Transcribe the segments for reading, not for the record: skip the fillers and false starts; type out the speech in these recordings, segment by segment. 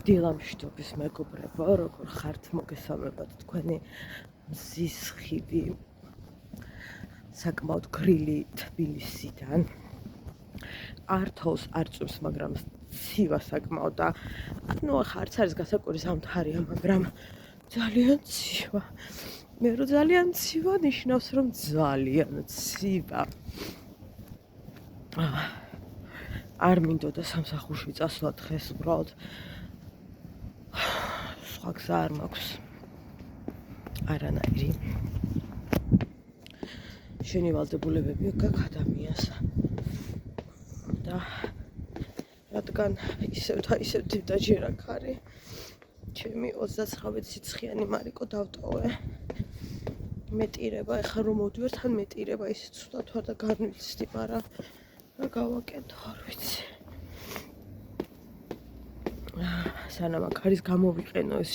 დილამშვიდობის მეგობრებო, როგორ ხართ? მოგესალმებათ თქვენი მზის ხიდი საკმაოდ გრილი თბილისიდან. არ თოვს, არ წვიმს, მაგრამ ცივა საკმაოდ და ახ არც არის გასაკვირი ზამთარია, მაგრამ ძალიან ცივა. მე რო ძალიან ცივა ნიშნავს, რომ ძალიან ცივა. არ მინდოდა სამსახურში წასვლა დღეს, უბრალოდ სხვა გზა არ მაქვს არანაირი. შენი ვალდებულებები გაქვს ადამიანს და რადგან ისევ დაჯერ აქ არის ჩემი 39 სიცხიანი მარიკო დავტოვე. მეტირება, ეხლა რომ მოდივარ თან მეტირება ისე ცუდად ვარ და განვიცდი, მაგრამ რა გავაკეთო, არ ვიცი. სანამ აქ არის გამოვიყენო ეს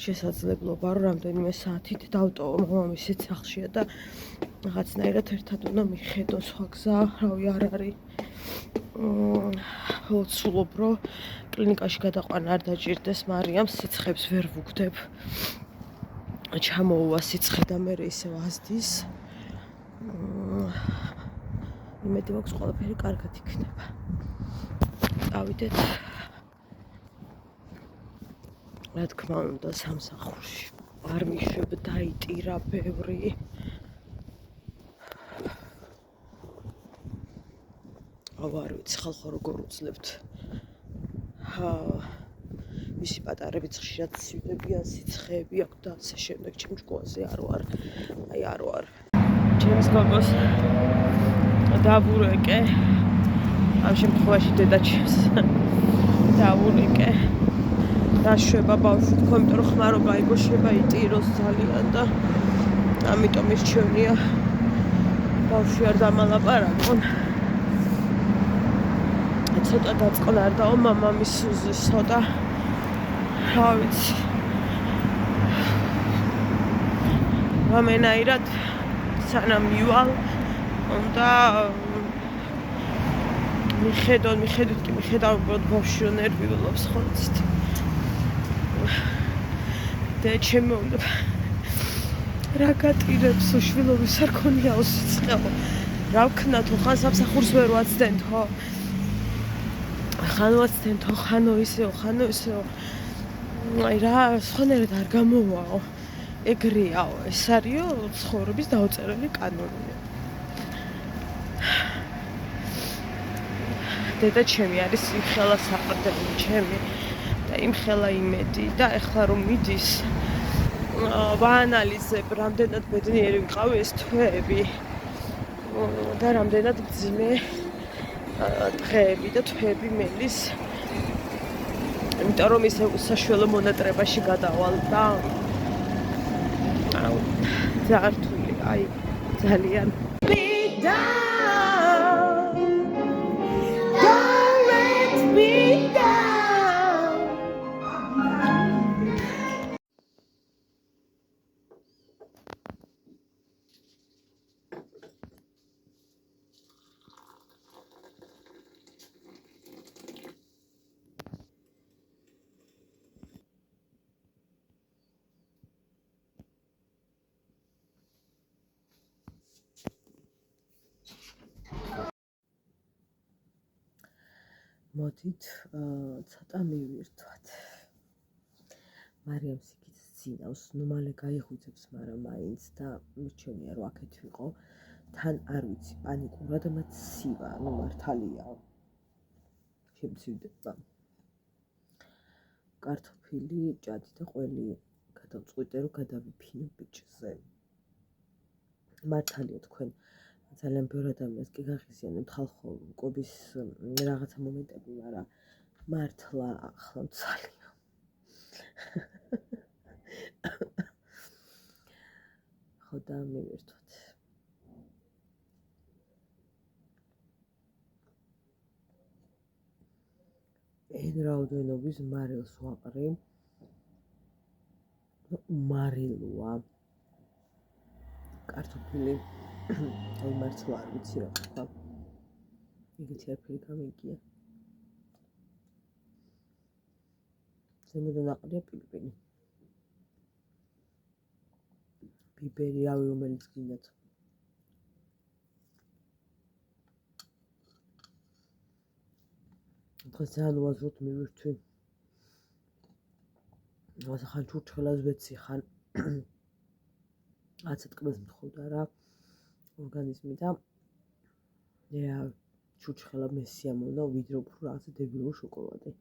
შესაძლებლობა, რომ რამდენიმე საათით დავტოვო, მამამისიც სახლშია და რაღაცნაირად ერთად უნდა მიხედო, სხვა გზა, რავი, არ არის. ვცდილობ, რომ კლინიკაში გადაყვანა არ დაჭირდეს მარიამს, სიცხეებს ვერ ვუგდებ. ჩამოუვა სიცხე და მე ისევ აზდის. იმედი მაქვს ყველაფერი კარგად იქნება. წავიდეთ. რა თქმა უნდა, სამსახურში არ მიშვებ, დაიტირა ბევრი. არ ვიცი, ხალხო როგორ უძლებთ. მისი პატარებიც ხშირად სივდებიან, სიცხეები აქვს და ასე შემდეგ. ჩემ ჭკუაზე არ ვარ. არ ვარ. ჩემს გოგოს დავურეკე. ამ შემთხვევაში დედაჩემს დავურეკე. დაშვება ბავშვი, თქო, იმიტომ რომ ხმარო გაიგო, შეიძლება იტიროს ძალიან და ამიტომ ისჩვენია ბავშვი არ დამალაპარაკონ. ცოტა დაწყნარდაო მამამის სუზისო და რა ვიცი. რამენაირად სანამ მივალ უნდა მიხედავ უბრალოდ ბავშვი რომ ნერვიულობს, ხო იცით. და ჩემი უნდა რა გატირებს უშვილობის არ ქონიაო სიცხეო. რა ვქნათო, ხან სამსახურს ვერ ვაცდენთო. ხან ვაცდენთო, ხანო ისეო. აი რა, სხვანაირად არ გამოვაო. ეგრეაო, ეს არისო ცხოვრების დაუწერელი კანონია. დედა ჩემი არის იმხელა საყრდენი ჩემი და იმხელა იმედი და ეხლა რომ მიდის ვაანალიზებ რამდენად ბედნიერი ვიყავი ეს თვეები და რამდენად მძიმე დღეები და თვეები მელის. იმიტომ რომ ისე უსაშველო მონატრებაში გადავალ და ძალიან რთული, აი ძალიან. მოდით ცოტა მივირთვათ. მარიამს იქით ძინავს, ნუ მალე გაიღვიძებს, მაგრამ მაინც და მიჩვენია რომ აქეთ ვიყო. თან არ ვიცი, პანიკურად მცივა, ნუ მართალია. შემცივდება. კარტოფილი, ჭადი და ყველი გადავწყვიტე რომ გადავიფინო ბიჭზე. მართალია თქვენ ძალიან ბევრი ადამიანს კი გაღიზიანებთ ხალხო კვების რაღაცა მომენტები, მაგრამ მართლა ახლა ძალიან. ხო და მივირთვათ. ეს რაოდენობის მარილს ვაყრი. მარილოა. კარტოფილი აი მართლა არ ვიცი რა თქვა. იგივე არაფერი გამიგია. ზემოდან აყრია პილპილი. ბიბერი რავი რომელიც გინდათ. დღეს ძალიან უაზროდ მივირთვი. ასე ხან ჩურჩხელას ვეცი, ხან აცეტკბილს მთხოვდა რა ორგანიზმი და რა ჩურჩხელა მესიამონა ვიდრე უფრო რაღაცა დებილო შოკოლადი.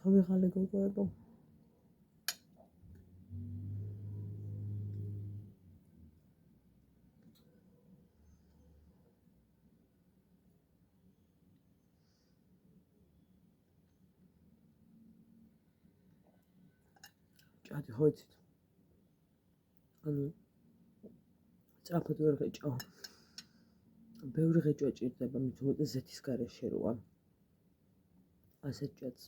თავიღალე გოგოებო. ჭადი ხო იცით? ანუ სწრაფად ვერ ღეჭო. ბევრი ღეჭვა ჭირდება, მით უმეტეს ზეთის გარეშე როა. ასეთ ჭადს.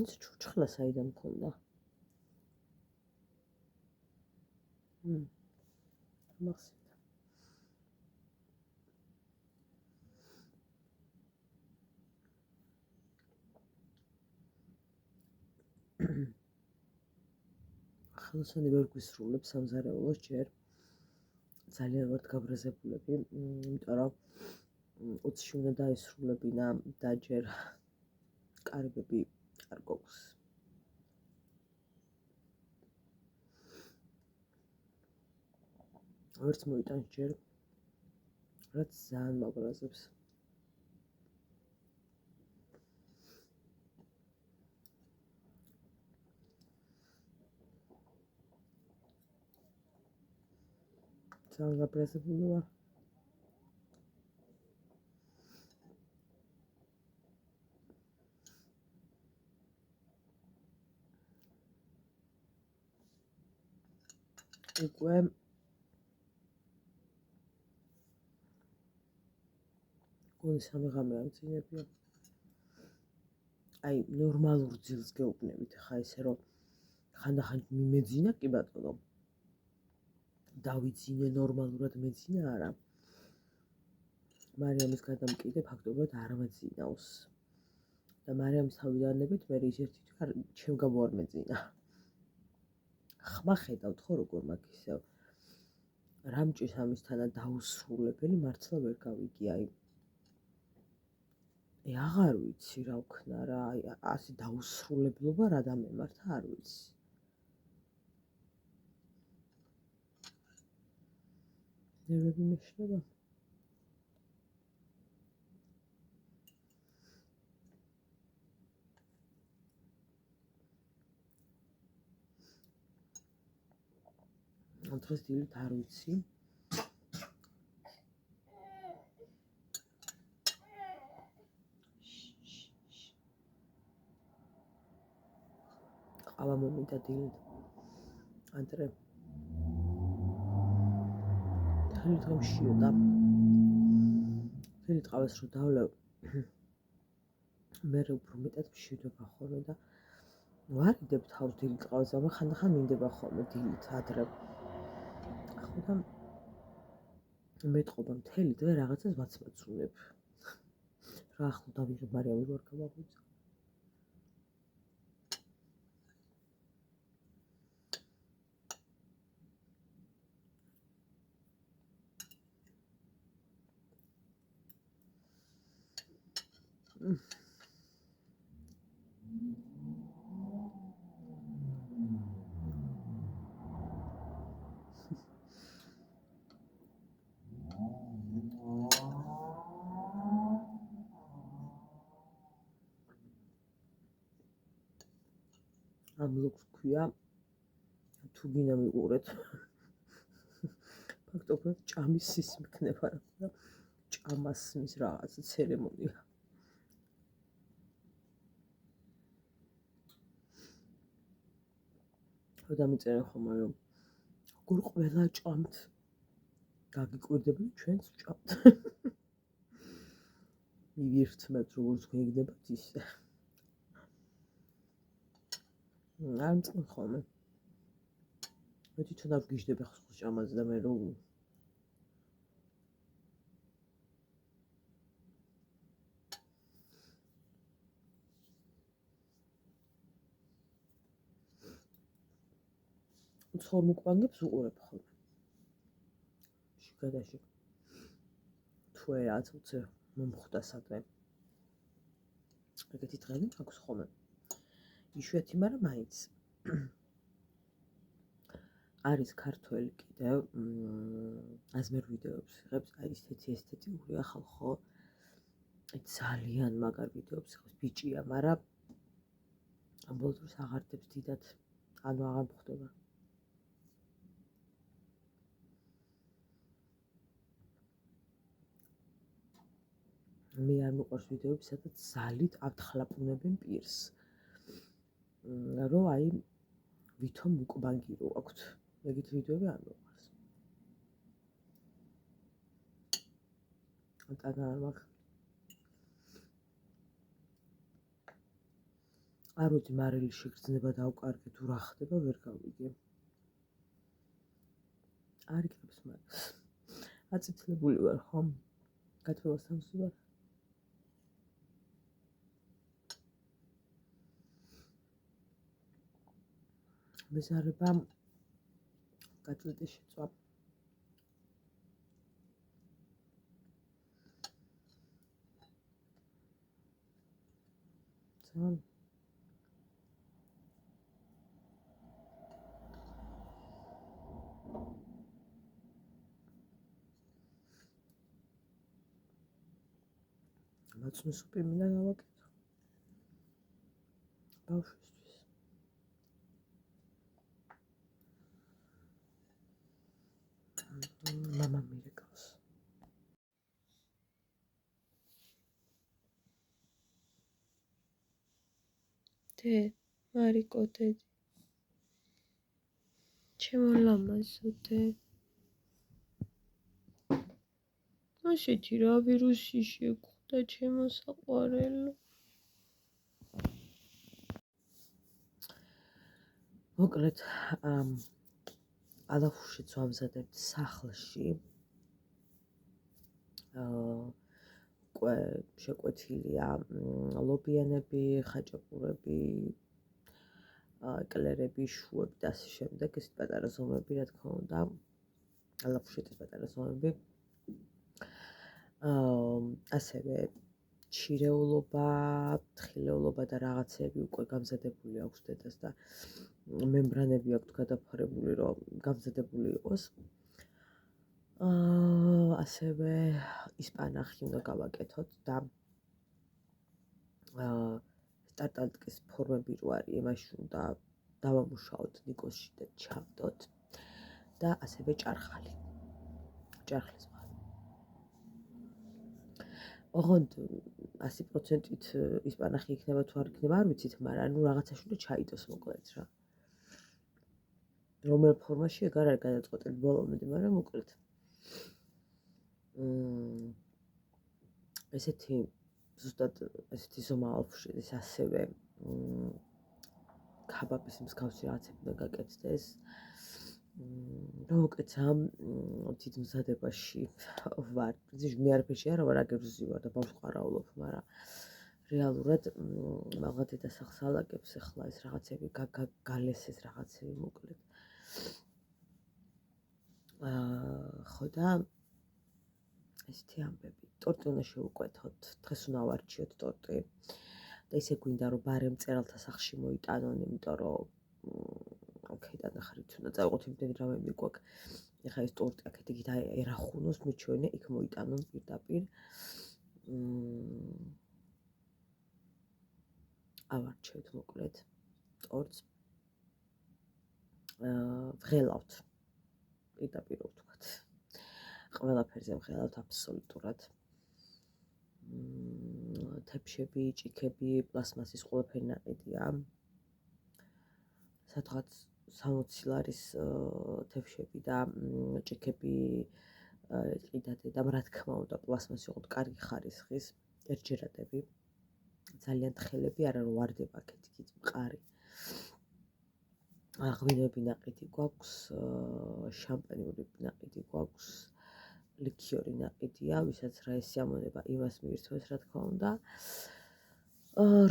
ის ჩურჩხელა საიდან მქონდა? მახსოვს. ხელოსანი ვერ გვისრულებს სამზარეულოს ჯერ. ძალიან ვართ გაბრაზებულები, იმიტომ რომ 20-ში უნდა დაისრულებინა და ჯერ კარიბები არ გვაქვს. ვერც მოიტანს ჯერ, რაც ძალიან მაბრაზებს. ძალიან გაბრაზებული ვარ. უკვე გონი 3 ღამე ამძინებია. აი ნორმალურ ძილს გეუბნებით ხა ესე რომ ხანდახან მიმეძინა კი ბატონო. დავიძინე ნორმალურად მეძინა არა. მარიამის გადამკიდე ფაქტობრივად არ მეძინავს. და მარიამის თავიდანებით მე ის ერთი თქო ჩემ გამო არ მეძინა. ხმა ხედავთ ხო როგორ მაგ ისევ. რამჭის ამისთანა დაუსრულებელი მართლა ვერ გავიგი აი. აღარ ვიცი რა ვქნა რა აი ასე დაუსრულებლობა რა დამემართა არ ვიცი. ნერვები მეშლება. დღეს დილით არ ვიცი. ყავა მომიდა დილით. ანტრე. ხელი დღე მშიოდა. ხელი ყავას რო დავლევ. მე უფრო მეტად მშვიდობა ხოლმე და ვარიდებ თავს დილით ყავაზე, მაგრამ ხანდახან მინდება ხოლმე დილით ადრე. ახლა მეტყობა მთელი დღე რაღაცას ვაცმაცუნებ. რა ახლა დავიღებ მარიამი რო არ გამაღვიძა. ამ ლუქს ქვია თუ გინდა მიყურეთ. ფაქტობრივად ჭამის სისი მქნება რა. ჭამას მის რაღაც ცერემონია. დამიწერენ ხომ რომ როგორ ყველა ჭამთ. გაგიკვირდები ჩვენც ვჭამთ. ივირთმევთ როგორც გვიგდებათ ისე. არ მწყენ ხოლმე. მე თვითონ არ ვგიჟდები ხსხს ჭამაზე და მე რომ ცხორ მუკბანგებს უყურებ ხოლმე. შიგადაში. თუ რაც უცე მომხვდა სადმე. ეგეთი დღეები აქვს ხოლმე. იშვიათი, მაგრამ მაინც. არის ქართველი კიდევ აზმერ ვიდეოებს იღებს, აი ესეთი ესთეტიურია ხალხო. ძალიან მაგარ ვიდეოებს იღებს, ბიჭია, მაგრამ ამბოლ დროს აღარდებს დიდად, ანუ აღარ მხვდება. მე არ მიყვარს ვიდეოები, სადაც ზალით ავთხლაპუნებენ პირს. რომ აი ვითომ მუკბანგი რო აქვთ. ეგეთ ვიდეოები არ მიყვარს. ანტანა არ მაქვს. არ ვიცი მარილი შეგრძნება დავკარგე თუ რა ხდება, ვერ გავიგე. არ იქნებს მაგას. აწითლებული ვარ, ხო? გათხოვასთან ვარ. მეზარება გაწვეტის შეწვა. ძალიან მაწვნის სუპი მინდა გავაკეთო. ბავშვისთვის. მამა მირეკავს. დე, მარიკო დედი. ჩემო ლამაზო დე. ასეთი რა ვირუსი შეგვხვდა ჩემო საყვარელო. მოკლედ, ალაფუშიც ვამზადებთ სახლში. უკვე შეკვეთილია ლობიანები, ხაჭაპურები, ეკლერები, შუები და ასე შემდეგ, ეს პატარა ზომები, რა თქმა უნდა. ალაფუშეთის პატარა ზომები. ასევე ჩირეულობა, თხილეულობა და რაღაცები უკვე გამზადებული აქვს დედას და მემბრანები აქვს გადაფარებული, რომ გამზადებული იყოს. ასევე ისპანახი უნდა გავაკეთოთ და სტარტალტკის ფორმები რო არის, იმაში უნდა დავამუშაოთ ნიკოსში და ჩავდოთ და ასევე ჭარხალი. ჭარხლის მაღლა. ოღონდ 100%-ით ისპანახი იქნება თუ არ იქნება, არ ვიცით, მაგრამ ანუ რაღაცაში უნდა ჩაიდოს მოკლედ რა. რომელ ფორმაში ეგ არ არის გადაწყვეტილი ბოლომდე, მაგრამ მოკლედ. ესეთი ზუსტად ესეთი ზომა ალაფუშეთის ასევე ქაბაბის მსგავსი რაღაცები უნდა გაკეთდეს. მოკლედ ამ დიდ მზადებაში ვარ. მე არაფერში არ ვარ, აგერზი ვარ და ბავშვს ყარაულობ, მაგრამ რეალურად მაღლა დედასახლს ალაგებს ახლა ეს რაღაცები გალესეს რაღაცები მოკლედ. ხო და ესეთი ამბები. ტორტი უნდა შევუკვეთოთ, დღეს უნდა ავარჩიოთ ტორტი. და ისე გვინდა რომ ბარემ მწერალთა სახლში მოიტანონ, იმიტომ რომ აქედან ახლა თუნდა წავიღოთ იმდენი რამები გვაქვს. ეხლა ეს ტორტი აქეთ იქით ერახუნოს, მიჩვენე, იქ მოიტანონ პირდაპირ. ავარჩევთ მოკლედ ტორტს. ვღელავთ. პირდაპირ ვთქვათ. ყველაფერზე ვღელავთ აბსოლუტურად. თეფშები, ჭიქები, პლასმასის ყველაფერი ნაყიდია. სადღაც 60 ლარის თეფშები და ჭიქები ყიდათ და რა თქმა უნდა პლასმასი იყო კარგი ხარისხის. ერთჯერადები, ძალიან თხელები, არა რომ ვარდება აქეთ იქით მყარი. ღვინოები ნაყიდი გვაქვს, შამპანიური ნაყიდი გვაქვს, ლიქიორი ნაყიდია, ვისაც რა ესიამონება, იმას მიირთმევს, რა თქმა უნდა.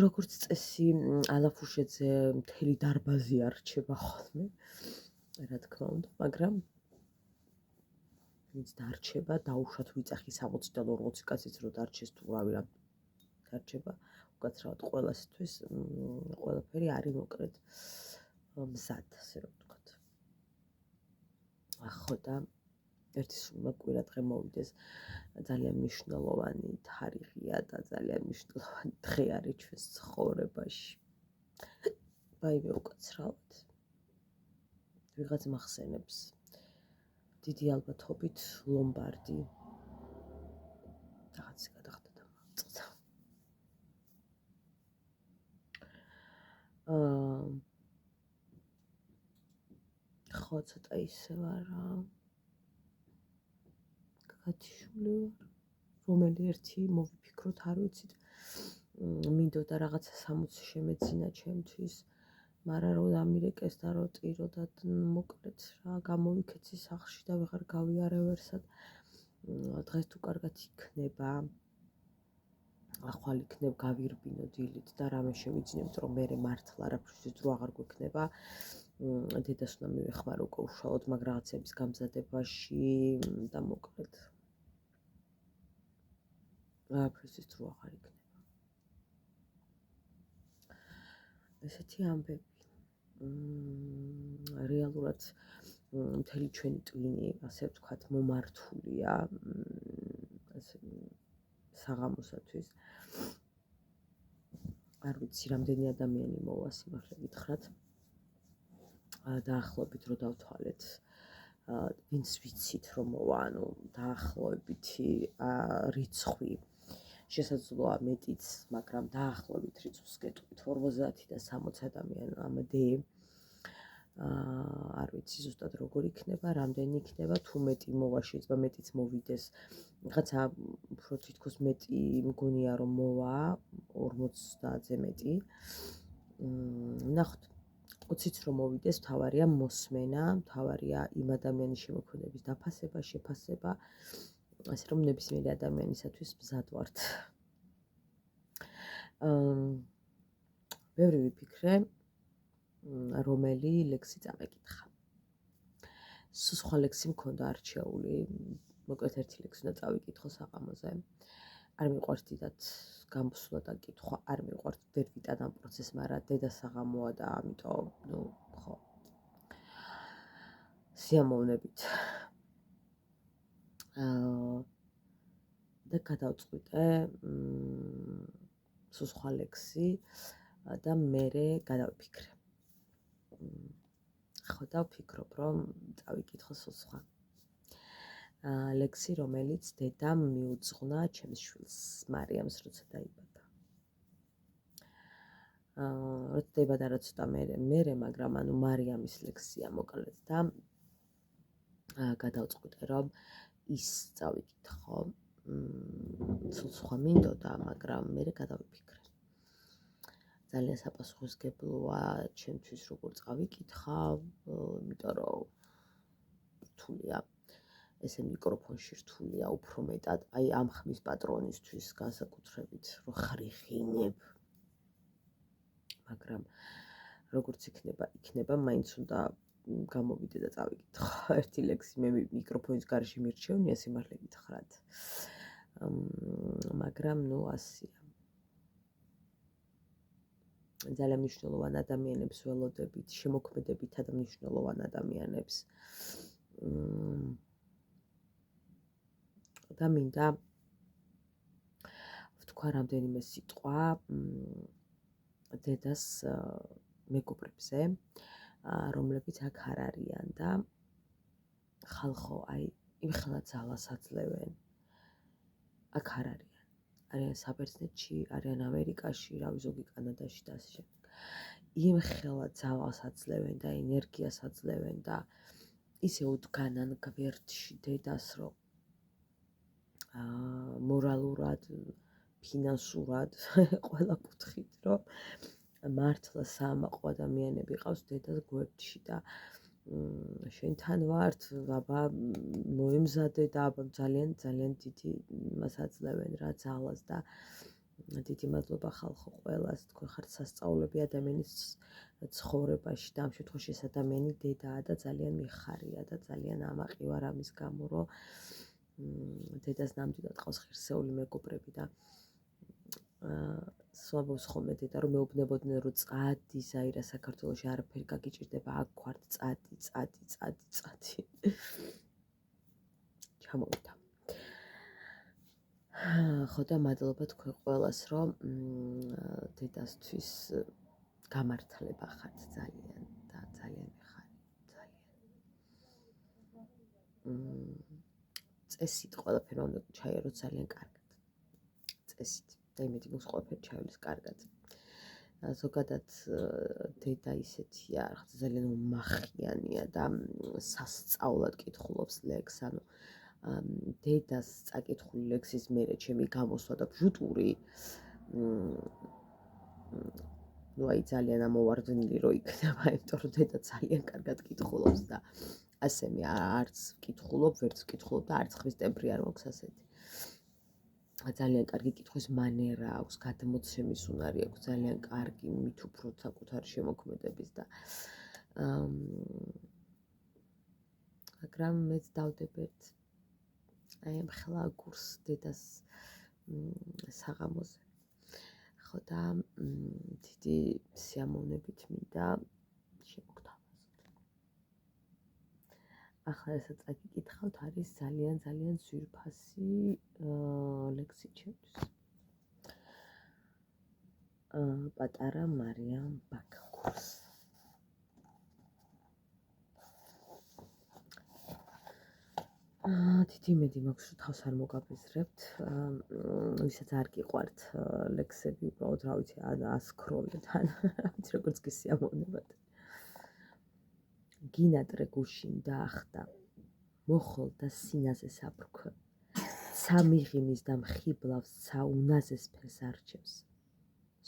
როგორც წესი, ალაფუშეძე მთელი დარბაზი არჩება ხოლმე, რა თქმა უნდა, მაგრამ ვინც დარჩება, დაუშვათ ვიწახი 60-დან 40 კაციც რო დარჩეს თუ რავი რა დარჩება, უკაცრავად ყველასთვის ყველაფერი არის მოკლედ მზად, ასე რომ ვთქვათ. ხო და ერთი სულ კვირა დღე მოვიდეს, ძალიან მნიშვნელოვანი თარიღია და ძალიან მნიშვნელოვანი დღე არის ჩვენს ცხოვრებაში. ვაიმე უკაცრავად. ვიღაც მახსენებს დიდი ალბათობით ლომბარდი. რაღაც გადახდა და მომწყდა. ხო, ცოტა ისე ვარ რა. გათიშული ვარ. რომელი ერთი მოვიფიქროთ, არ ვიცით. მინდოდა რაღაცა 60 შემეცინა ჩემთვის, მაგრამ რო დამირეკეს და რო ტირო და მოკლედ რა გამოვიქეცი სახლში და ვეღარ გავიარე ვერსად. დღეს თუ კარგად იქნება, ახვალ იქნებ გავირბინო დილით და რამე შევიძინებთ, რომ მე მართლა არაფრისთვის დრო აღარ გვექნება. დედას უნდა მივეხმარო უკვე უშუალოდ მაგ რაღაცების გამზადებაში და მოკლედ არაფრისთვის დრო აღარ იქნება. ესეთი ამბები. რეალურად მთელი ჩვენი ტვინი, ასე ვთქვათ, მომართულია საღამოსათვის. არ ვიცი, რამდენი ადამიანი მოვა სიმართლე გითხრათ. დაახლოებით რო დავთვალეთ, ვინც ვიცით რომ მოვა, ანუ დაახლოებითი რიცხვი. შესაძლოა მეტიც, მაგრამ დაახლოებით რიცხვს გეტყვით 50 და 60 ადამიანი ამადე. არ ვიცი ზუსტად როგორ იქნება, რამდენი იქნება, თუ მეტი მოვა, შეიძლება მეტიც მოვიდეს. რაღაცა უფრო თითქოს მეტი მგონია რომ მოვა, 50-ზე მეტი. ნახოთ. ოციც რომ მოვიდეს, მთავარია მოსმენა, მთავარია იმ ადამიანის შემოქმედების დაფასება, შეფასება, ასე რომ ნებისმიერი ადამიანისათვის მზად ვართ. ბევრი ვიფიქრე, რომელი ლექსი წამეკითხა. სხვა ლექსი მქონდა არჩეული, მოკლედ ერთი ლექსი უნდა წავიკითხო საღამოზე. არ მიყვარს დიდად გამოსვლა და კითხვა, არ მიყვარს ვერ ვიტან ამ პროცესს, მაგრამ დედა საღამოა და ამიტომ, ხო. სიამოვნებით. და გადავწყვიტე სხვა ლექსი და მერე გადავიფიქრე. ხო და ვფიქრობ, რომ წავიკითხო სხვა ლექსი, რომელიც დედამ მიუძღვნა ჩემს შვილს, მარიამს, როცა დაიბადა. როცა დაიბადა რა ცოტა მერე, მაგრამ ანუ მარიამის ლექსია მოკლედ და გადავწყვიტე, რომ ის წავიკითხო. სულ სხვა მინდოდა, მაგრამ მერე გადავიფიქრე. ძალიან საპასუხისმგებლოა ჩემთვის როგორ წავიკითხავ, იმიტომ რომ რთულია. ესე მიკროფონში რთულია უფრო მეტად, აი ამ ხმის პატრონისთვის განსაკუთრებით, რომ ხრიხინებ. მაგრამ როგორც იქნება, მაინც უნდა გამოვიდე და წავიკითხო. ერთი ლექსი მე მიკროფონის გარეშე მირჩევნია სიმართლე გითხრათ. მაგრამ ასია. ძალიან მნიშვნელოვან ადამიანებს ველოდებით, შემოქმედებით და მნიშვნელოვან ადამიანებს. და მინდა ვთქვა რამდენიმე სიტყვა დედას მეგობრებზე, რომლებიც აქ არ არიან და ხალხო, აი, იმხელა ძალას აძლევენ. აქ არ არიან. არიან საბერძნეთში, არიან ამერიკაში, რავი ზოგი კანადაში და ასე შემდეგ. იმხელა ძალას აძლევენ და ენერგიას აძლევენ და ისე უდგანან გვერდში დედას, რომ მორალურად ფინანსურად ყველა კუთხით, რომ მართლა სამაყო ადამიანები ყავს დედას გვერდში და შენ თან ვართ, აბა მოემზადე და აბა ძალიან დიდი მას აძლევენ რა ძალას და დიდი მადლობა ხალხო ყველას, თქვენ ხართ სასწაულები ადამიანის ცხოვრებაში და ამ შემთხვევაში ეს ადამიანი დედაა და ძალიან მიხარია და ძალიან ამაყი ვარ ამის გამო, რომ დედას ნამდვილად ყავს ღირსეული მეგობრები და სვამობს ხოლმე დედა, რომ მეუბნებოდნენ, რომ წადი ზაირა საქართველოში არაფერი გაგიჭირდება, აქ გვართ წადი. ჩამოვიდა. ხო და მადლობა თქვენ ყველას, რომ დედასთვის გამართლება ხართ ძალიან და ძალიან მიხარი, ძალიან. წესით ყველაფერი უნდა ჩაიაროთ ძალიან კარგად. წესით. და იმედი მაქვს ყველაფერი ჩაივლის კარგად. ზოგადად დედა ისეთია, რაღაც ძალიან უმახიანია და სასწაულად კითხულობს ლექს, ანუ დედას წაკითხული ლექსის მერე ჩემი გამოსვლა და ბჟუტური ну აი ძალიან ამოვარდნილი რო იქნება, იმიტომ რომ დედა ძალიან კარგად კითხულობს და ასე მე არც ვკითხულობ, ვერც ვკითხულობ და არც ხმის ტემპრი არ მაქვს ასეთი. ძალიან კარგი კითხვის მანერა აქვს, გადმოცემის უნარი აქვს, ძალიან კარგი მით უფრო საკუთარი შემოქმედების და მაგრამ მეც დავდებერთ აი ამ ხელა გურს დედას საღამოზე. ხო და დიდი სიამოვნებით მინდა შემოგთავაზოთ. ახლა რასაც წაგიკითხავთ, არის ძალიან ძვირფასი ლექსი ჩემთვის. პატარა მარიამ ბაქგურს. დიდი იმედი მაქვს, რომ თავს არ მოგაბეზრებთ. ვისაც არ გიყვართ ლექსები, უბრალოდ რა ვიცი, ასქროლეთ ან ვიცი როგორც გისიამოვნებათ. გინატრე გუშინ დაახტა, მოხოლ და სინაზე საფრქვე. ცა მიღიმის და მხიბლავს, ცა უნაზეს ფერს არჩევს.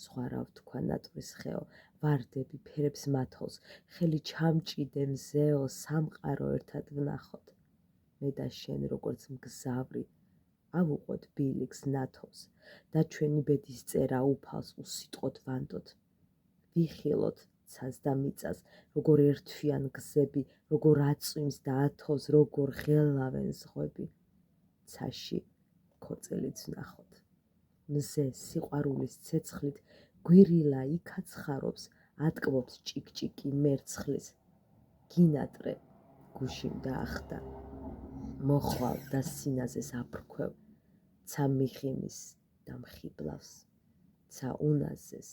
სხვა რა ვთქვა ნატვრის ხეო, ვარდები ფერებს მათოლს, ხელი ჩამჭიდე მზეო, სამყარო ერთად ვნახოთ. მე და შენ როგორც მგზავრი, ავუყოთ ბილიქს ნათოს და ჩვენი ბედის წერა უფალს უსიტყვოდ ვანდოთ. ვიხილოთ ცას და მიწას, როგორ ერთვიან გზები, როგორ აწვიმს და ათოს, როგორ ღელავენ ზღვები. ცაში ქორწილიც ვნახოთ. მზე სიყვარულის ცეცხლით გვირილა იქაც ხარობს, ატკბობს ჭიკჭიკი მერცხლის. გინატრე გუშინ დაახტა, მოხვალ და სინაზეს აფრქვევ, ცა მიხიმის და მხიბლავს, ცა უნაზეს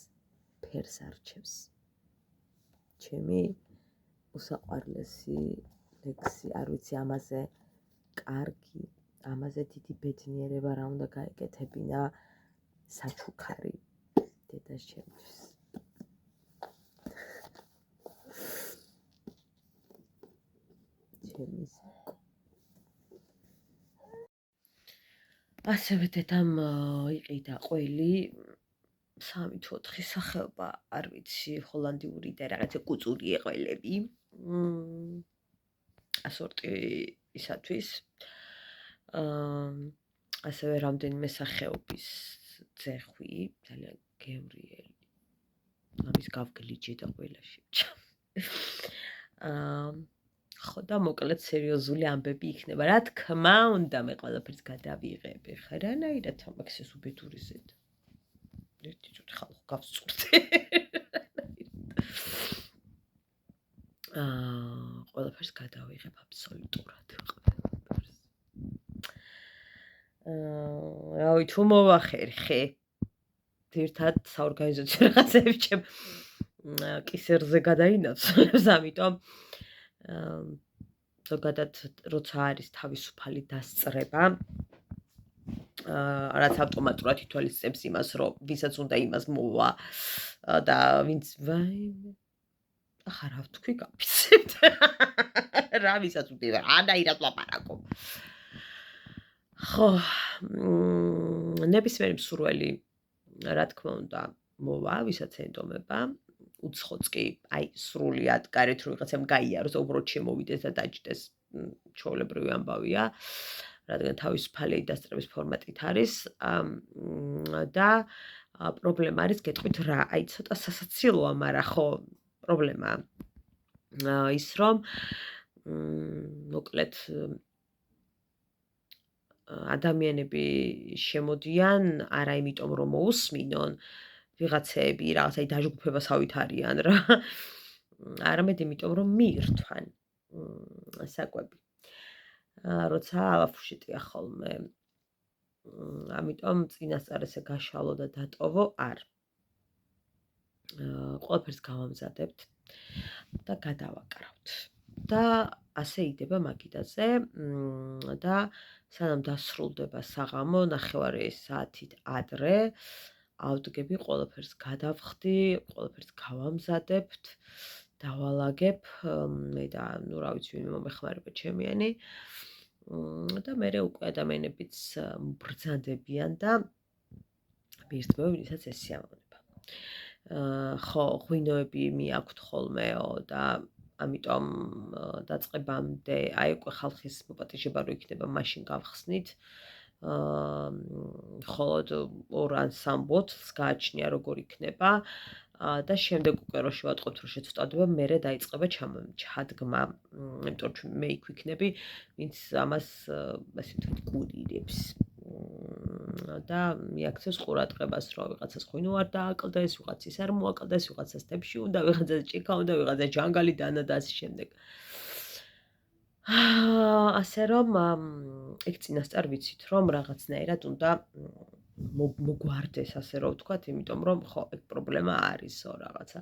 ფერს არჩევს. ჩემი უსაყვარლესი ლექსი, არ ვიცი ამაზე კარგი, ამაზე დიდი ბედნიერება რა უნდა გაეკეთებინა საჩუქარი დედას ჩემთვის. ჩემი ასევე დედამ იყიდა ყველი 3 თუ 4 სახეობა, არ ვიცი, ჰოლანდიური და რაღაცა კუწური ყველები. ასორტისათვის. ასევე რამდენიმე სახეობის ძეხვი, ძალიან გემრიელი. ამის გავგლიჯე და ყველა შეჭა. ხო და მოკლედ სერიოზული ამბები იქნება. რა თქმა უნდა, მე ყველაფერს გადავიღები. ხა რანაირად ამაქვს ეს უბედური ზედა. ერთი წუთი ხალხო გავსწრდე. ყველაფერს გადავიღებ აბსოლუტურად ყველაფერს. რავი, თუ მოვახერხე. ერთად საორგანიზაციო რაღაცები ჩემ კისერზე გადაინაცვლებს, ამიტომ ზოგადად როცა არის თავისუფალი დასწრება, რაც ავტომატურად ითვალისწინებს იმას, რომ ვისაც უნდა იმას მოვა და ვინც ვაიმე ახლა რა ვთქვი გაფიცებთ. რა ვისაც უნდა ანაირად ლაპარაკო. ხო, ნებისმიერი მსურველი, რა თქმა უნდა, მოვა, ვისაც ენდომება, უცხოც კი, აი, სრულიად გარეთ რომ ვიღაცამ გაიაროს, უბრალოდ შემოვიდეს და დაჯდეს, ჩვეულებრივი ამბავია, რადგან თავისუფალი დასწრების ფორმატით არის და პრობლემა არის გეტყვით რა, აი ცოტა სასაცილოა, მაგრამ ხო, პრობლემაა ის რომ მოკლედ ადამიანები შემოდიან არა იმიტომ რომ მოусმინონ ვიღაცები რაღაცა დაჟგუფებასავით არიან რა არამედ იმიტომ რომ მიირთვან საკვები როცა ალაფუშიტია ხოლმე ამიტომ წინასწარ ესე გაშალო და დატოვო არ ყველაფერს გავამზადებთ და გადავაკრავთ და ასე იდება მაგიდაზე და სანამ დასრულდება საღამო 9:30 საათით ადრე ავდგები ყველაფერს გადავხდი ყველაფერს გავამზადებთ დავალაგებ მე და ნუ რა ვიცი ვინმე მომეხმარება ჩემიანი და მე უკვე ადამიანებიც ბრძანდებიან და მირთმევენ ვისაც ეს სიამოვნება ხო ღვინოები მიაქვთ ხოლმეო და ამიტომ დაწყებამდე აი უკვე ხალხის მოპატიჟება რო იქნება მაშინ გავხსნით ხოლოდ 2 ან 3 ბოთლს გააჩნია როგორ იქნება და შემდეგ უკვე რო შევატყობთ რომ შეცვტადება მერე დაიწყება ჩადგმა იმიტომ რომ მე იქ ვიქნები ვინც ამას ასე ვთქვით კურირებს და მიაქცევს ყურადღებას რომ ვიღაცას ღვინო არ დააკლდეს, ვიღაცის არ მოაკლდეს, ვიღაცას თებში უნდა, ვიღაცას ჭიქა უნდა, ვიღაცას ჯანგალი დანა და ასე შემდეგ. ასე რომ ეგ წინასწარ ვიცით რომ რაღაცნაირად უნდა მოგვარდეს ასე რომ ვთქვათ, იმიტომ რომ ხო ეგ პრობლემა არისო რაღაცა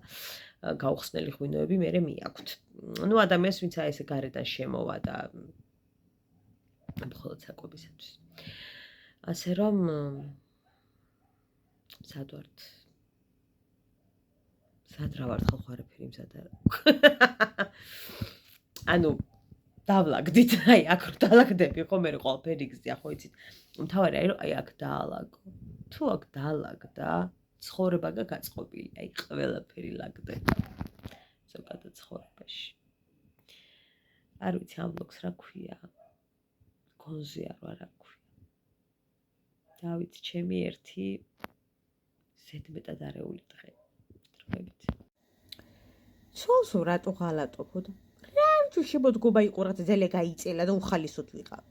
გაუხსნელი ღვინოები მერე მიაქვთ. ნუ ადამიანს ვინც აი ესე გარედან შემოვა და მხოლოდ საკვებისათვის. ასე რომ სად ვართ? სად რა ვართ ხალხო არაფერი მზად არა. ანუ დავლაგდით, აი აქ რო დალაგდები ხო მე ყველაფერი იგზია ხო იცით. მთავარი აი რომ აი აქ დაალაგო. თუ აქ დაალაგდა, ცხოვრება გაგაწყობილი, აი ყველაფერი ლაგდება. ზოგადად ცხოვრებაში. არ ვიცი ამ ბლოგს რა ქვია. გონზია რა ქვია. დავით ჩემი ერთი ზედმეტად არეული დღე. დროებით. სულს რატო ღალატობოდ? რა ჯუში მოდგობა იყურათ ძელე გაიწელა და უხალისოდ ვიყავ.